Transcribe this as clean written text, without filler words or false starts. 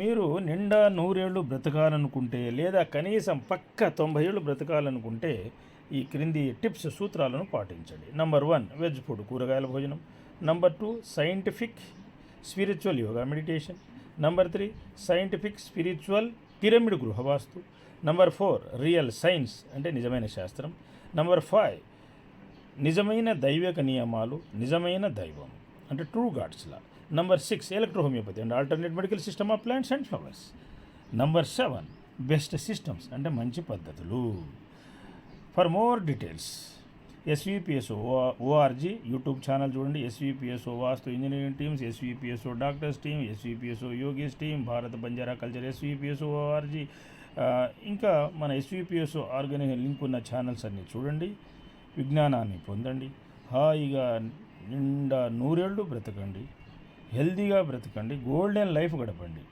మీరు నిండా 100 ఏళ్ళు బ్రతకాలనుకుంటే లేదా కనీసం పక్క 90 ఏళ్ళు బ్రతకాలనుకుంటే ఈ క్రింది టిప్స్ సూత్రాలను పాటించండి. నంబర్ 1 వెజ్ ఫుడ్ కూరగాయల భోజనం. Number 2 scientific spiritual yoga meditation. Number 3 scientific spiritual pyramid గృహవాస్తు. నంబర్ 4 రియల్ సైన్స్ అంటే నిజమైన శాస్త్రం. నంబర్ 5 నిజమైన దైవిక నియమాలు, నిజమైన దైవం అంటే ట్రూ గాడ్స్లా. Number 6 electro homeopathy and alternate medical system of plants and flowers. Number 7 best systems అంటే మంచి పద్ధతులు. For more details SVPSO ORG YouTube channel చూడండి. SVPSO vastu engineering teams, SVPSO doctors team, SVPSO yogis team, Bharat Banjara culture, SVPSO ORG, ఇంకా మన SVPSO organise link ఉన్న channels అన్నీ చూడండి. విజ్ఞానాన్ని పొందండి. హాయిగా నిండా 100 ఏళ్ళు బ్రతకండి. హెల్తీగా బ్రతకండి. గోల్డెన్ లైఫ్ గడపండి.